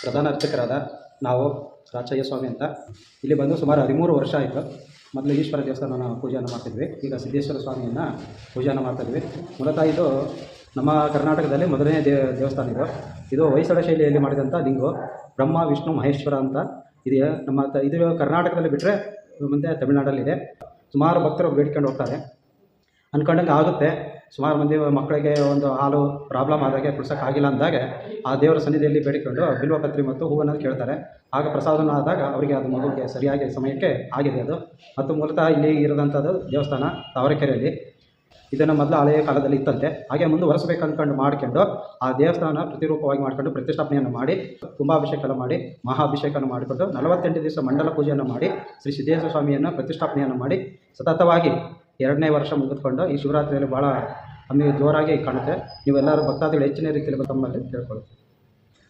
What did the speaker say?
ಪ್ರಧಾನ ಅರ್ಚಕರಾದ ನಾವು ರಾಚಯ್ಯ ಸ್ವಾಮಿ ಅಂತ ಇಲ್ಲಿ ಬಂದು ಸುಮಾರು 13 ವರ್ಷ ಆಯಿತು. ಮೊದಲು ಈಶ್ವರ ದೇವಸ್ಥಾನನ ಪೂಜೆಯನ್ನು ಮಾಡ್ತಿದ್ವಿ. ಈಗ ಸಿದ್ದೇಶ್ವರ ಸ್ವಾಮಿಯನ್ನು ಪೂಜೆಯನ್ನು ಮಾಡ್ತಾಯಿದ್ವಿ. ಮೂಲತಃ ಇದು ನಮ್ಮ ಕರ್ನಾಟಕದಲ್ಲಿ ಮೊದಲನೇ ದೇವಸ್ಥಾನ ಇದು ಹೊಯ್ಸಳ ಶೈಲಿಯಲ್ಲಿ ಮಾಡಿದಂಥ ಲಿಂಗು. ಬ್ರಹ್ಮ ವಿಷ್ಣು ಮಹೇಶ್ವರ ಅಂತ ಇದೆಯಾ. ಇದು ಕರ್ನಾಟಕದಲ್ಲಿ ಬಿಟ್ಟರೆ ಮುಂದೆ ತಮಿಳುನಾಡಲ್ಲಿದೆ. ಸುಮಾರು ಭಕ್ತರು ಬೇಡ್ಕೊಂಡು ಹೋಗ್ತಾರೆ. ಅಂದ್ಕೊಂಡಂಗೆ ಆಗುತ್ತೆ. ಸುಮಾರು ಮಂದಿ ಮಕ್ಕಳಿಗೆ ಒಂದು ಹಾಲು ಪ್ರಾಬ್ಲಮ್ ಆದಾಗೆ ಕುಡ್ಸೋಕ್ಕಾಗಿಲ್ಲ ಅಂದಾಗ ಆ ದೇವರ ಸನ್ನಿಧಿಯಲ್ಲಿ ಬೇಡಿಕೊಂಡು ಬಿಲ್ವಪತ್ರಿ ಮತ್ತು ಹೂವನ್ನು ಕೇಳ್ತಾರೆ. ಆಗ ಪ್ರಸಾದನ ಆದಾಗ ಅವರಿಗೆ ಅದು ಮಗುವಿಗೆ ಸರಿಯಾಗಿ ಸಮಯಕ್ಕೆ ಆಗಿದೆ ಅದು. ಮತ್ತು ಮೂಲತಃ ಇಲ್ಲಿ ಇರೋದಂಥದ್ದು ದೇವಸ್ಥಾನ ತಾವರೆಕೆರೆಯಲ್ಲಿ. ಇದನ್ನು ಮೊದಲು ಹಳೆಯ ಕಾಲದಲ್ಲಿ ಇತ್ತಂತೆ. ಹಾಗೆ ಮುಂದುವರೆಸಬೇಕು ಅಂದ್ಕೊಂಡು ಮಾಡ್ಕೊಂಡು ಆ ದೇವಸ್ಥಾನ ಪ್ರತಿರೂಪವಾಗಿ ಮಾಡ್ಕೊಂಡು ಪ್ರತಿಷ್ಠಾಪನೆಯನ್ನು ಮಾಡಿ ಕುಂಭಾಭಿಷೇಕ ಮಾಡಿ ಮಹಾಭಿಷೇಕವನ್ನು ಮಾಡಿಕೊಂಡು 48 ದಿವಸ ಮಂಡಲ ಪೂಜೆಯನ್ನು ಮಾಡಿ ಶ್ರೀ ಸಿದ್ದೇಶ್ವರ ಸ್ವಾಮಿಯನ್ನು ಪ್ರತಿಷ್ಠಾಪನೆಯನ್ನು ಮಾಡಿ ಸತತವಾಗಿ 2ನೇ ವರ್ಷ ಮುಗಿದುಕೊಂಡು ಈ ಶಿವರಾತ್ರಿಯಲ್ಲಿ ಭಾಳ ಜೋರಾಗಿ ಕಾಣುತ್ತೆ. ನೀವೆಲ್ಲರೂ ಭಕ್ತಾದಿಗಳು ಹೆಚ್ಚಿನ ರೀತಿಯಲ್ಲಿ ತಮ್ಮಲ್ಲಿ ಕೇಳ್ಕೊಳ್ಳುತ್ತೆ.